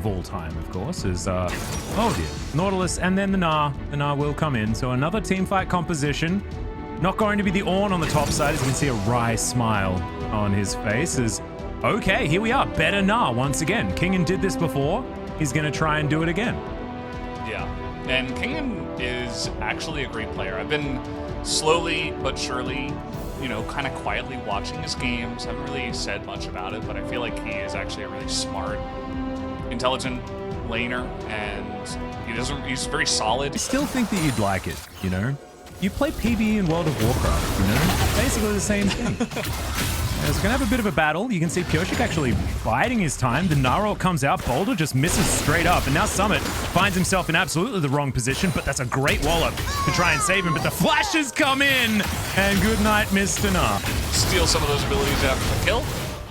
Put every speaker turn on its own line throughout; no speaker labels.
of all time, of course, is, oh dear, Nautilus and then the Gnar. The Gnar will come in. So another team fight composition. Not going to be the Ornn on the top side, as you can see a wry smile on his face. Is okay, here we are, better Gnar once again. Kingen did this before. He's going to try and do it again.
Yeah, and Kingen is actually a great player. I've been slowly but surely, you know, kind of quietly watching his games. Haven't really said much about it, but I feel like he is actually a really smart, intelligent laner, and he's very solid.
I still think that you'd like it, you know? You play PvE in World of Warcraft, you know? Basically the same thing. It's gonna have a bit of a battle. You can see Pyosik actually biding his time. The Gnar comes out, Boulder just misses straight up, and now Summit finds himself in absolutely the wrong position, but that's a great wallop to try and save him, but the flashes come in, and good night, Mr. Gnar.
Steal some of those abilities after the kill.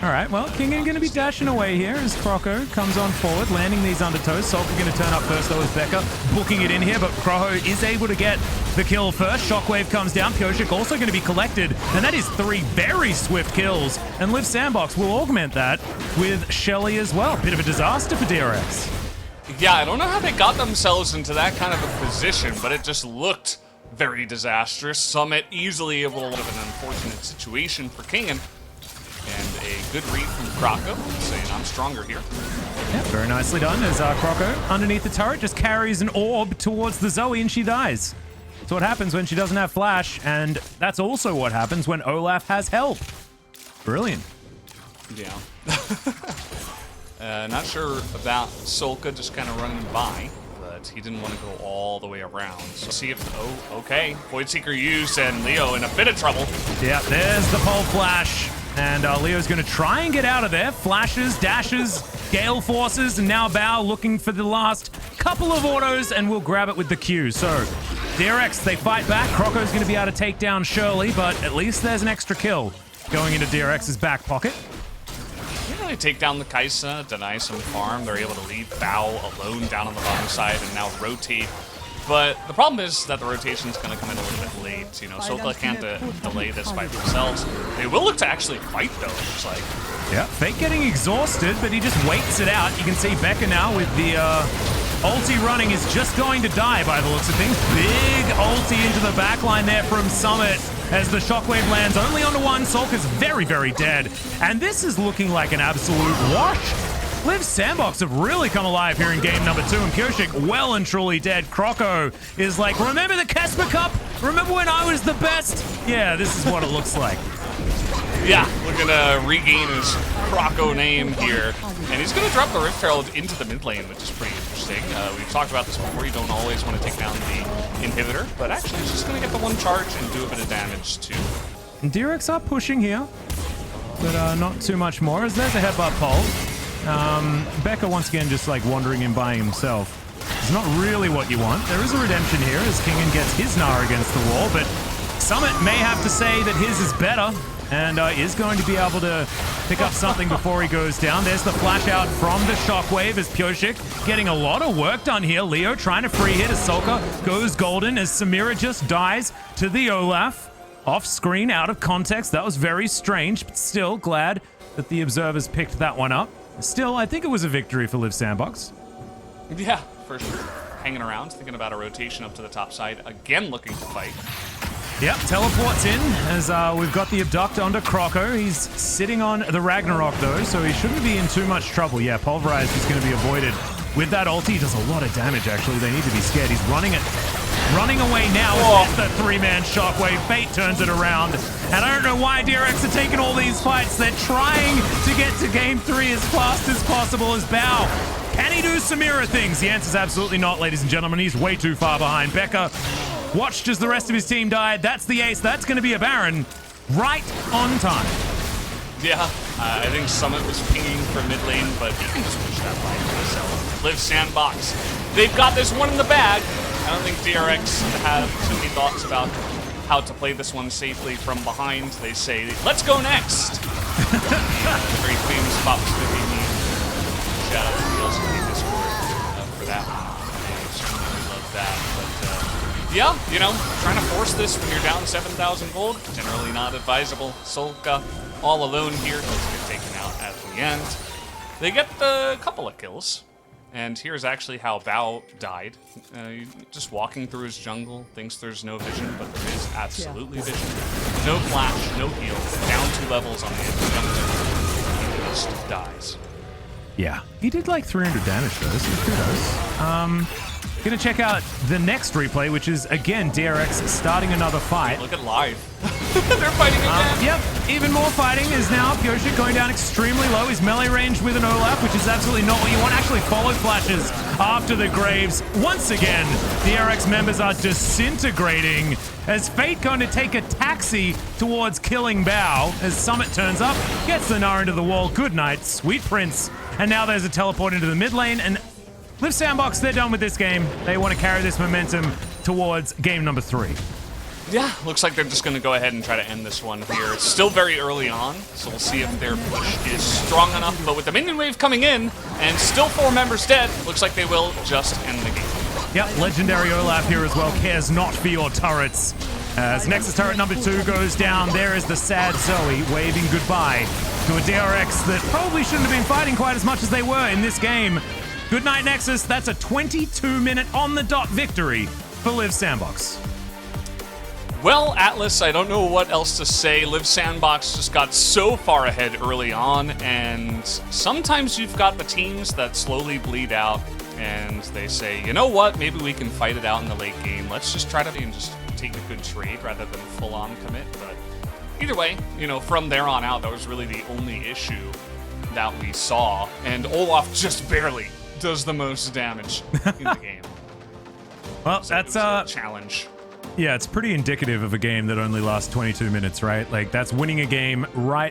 All right, well, Kingen going to be dashing away here as Croco comes on forward, landing these undertows. Sulka going to turn up first, though, as Becca booking it in here, but Croho is able to get the kill first. Shockwave comes down. Pyosik also going to be collected, and that is 3 very swift kills. And Liv Sandbox will augment that with Shelly as well. Bit of a disaster for DRX.
Yeah, I don't know how they got themselves into that kind of a position, but it just looked very disastrous. Summit easily able to live an unfortunate situation for Kingen. And a good read from Croco, saying I'm stronger here.
Yeah, very nicely done as Croco, underneath the turret, just carries an orb towards the Zoe and she dies. That's what happens when she doesn't have flash, and that's also what happens when Olaf has help. Brilliant.
Yeah. Not sure about Solka just kind of running by, but he didn't want to go all the way around. So see if, oh, okay. Void Seeker used, and Leo in a bit of trouble.
Yeah, there's the pole flash. And Leo's going to try and get out of there. Flashes, dashes, Gale Forces, and now Bao looking for the last couple of autos, and we'll grab it with the Q. So, DRX, they fight back. Croco's going to be able to take down Shirley, but at least there's an extra kill going into DRX's back pocket.
Yeah, they take down the Kaisa, deny some farm. They're able to leave Bao alone down on the bottom side and now rotate. But the problem is that the rotation is going to come in a little bit late. You know, Solka can't delay this by themselves. They will look to actually fight, though, it looks like.
Yeah, Fake getting exhausted, but he just waits it out. You can see Becca now with the ulti running is just going to die by the looks of things. Big ulti into the backline there from Summit as the shockwave lands only onto one. Solka's very, very dead. And this is looking like an absolute wash. Liv Sandbox have really come alive here in game number 2, and Pyosik well and truly dead. Croco is like, remember the Casper Cup? Remember when I was the best? Yeah, this is what it looks like.
Yeah, looking to regain his Croco name here. And he's going to drop the Rift Herald into the mid lane, which is pretty interesting. We've talked about this before. You don't always want to take down the inhibitor, but actually he's just going to get the one charge and do a bit of damage too.
And DRX are pushing here, but not too much more, as there's a headbutt pole. Becca once again just like wandering in by himself. It's not really what you want. There is a redemption here as Kingen gets his Gnar against the wall, but Summit may have to say that his is better and is going to be able to pick up something before he goes down. There's the flash out from the shockwave as Pyosik getting a lot of work done here. Leo trying to free hit as Solka goes golden as Samira just dies to the Olaf. Off screen, out of context. That was very strange, but still glad that the observers picked that one up. Still, I think it was a victory for Liv Sandbox.
Yeah, for sure. Hanging around, thinking about a rotation up to the top side. Again, looking to fight.
Yep, teleports in as we've got the Abduct onto Croco. He's sitting on the Ragnarok, though, so he shouldn't be in too much trouble. Yeah, Pulverize is going to be avoided. With that ulti, he does a lot of damage, actually. They need to be scared. He's running away now. It's the 3-man shockwave. Fate turns it around. And I don't know why DRX are taking all these fights. They're trying to get to game 3 as fast as possible as Bao. Can he do Samira things? The answer's absolutely not, ladies and gentlemen. He's way too far behind. Becca watched as the rest of his team died. That's the ace. That's going to be a Baron right on time.
Yeah, I think Summit was pinging for mid lane, but he can just push that line for himself. Liv Sandbox. They've got this one in the bag. I don't think DRX have too many thoughts about how to play this one safely from behind. They say, let's go next. Very famous Pops 50 meme. Shout out to the LCK Discord for that one. I extremely love that. But yeah, you know, trying to force this when you're down 7,000 gold, generally not advisable. Solka all alone here. Does get taken out at the end. They get a couple of kills. And here's actually how Bao died. Just walking through his jungle, thinks there's no vision, but there is absolutely vision. No flash, no heal, down 2 levels on the edge. He just dies.
Yeah, he did like 300 damage though, so kudos. Gonna check out the next replay, which is again DRX starting another fight.
Look at live. They're fighting again.
Yep, even more fighting is now Pyoshik going down extremely low. He's melee range with an Olaf, which is absolutely not what you want. Actually, follow flashes after the Graves. Once again, DRX members are disintegrating as Fate going to take a taxi towards killing Bao as Summit turns up, gets the Gnar into the wall. Good night, sweet prince. And now there's a teleport into the mid lane, and Live Sandbox, they're done with this game. They want to carry this momentum towards game number 3.
Yeah, looks like they're just going to go ahead and try to end this one here. It's still very early on, so we'll see if their push is strong enough. But with the minion wave coming in and still 4 members dead, looks like they will just end the game.
Yep, legendary Olaf here as well. Cares not for your turrets. As Nexus turret number 2 goes down, there is the sad Zoe waving goodbye to a DRX that probably shouldn't have been fighting quite as much as they were in this game. Good night, Nexus. That's a 22-minute on-the-dot victory for Live Sandbox.
Well, Atlas, I don't know what else to say. Live Sandbox just got so far ahead early on, and sometimes you've got the teams that slowly bleed out, and they say, you know what, maybe we can fight it out in the late game. Let's just try to just take a good trade rather than full-on commit. But either way, you know, from there on out, that was really the only issue that we saw, and Olaf just barely does the most damage in the game.
Well,
so
that's a
challenge.
Yeah, it's pretty indicative of a game that only lasts 22 minutes, right? Like, that's winning a game right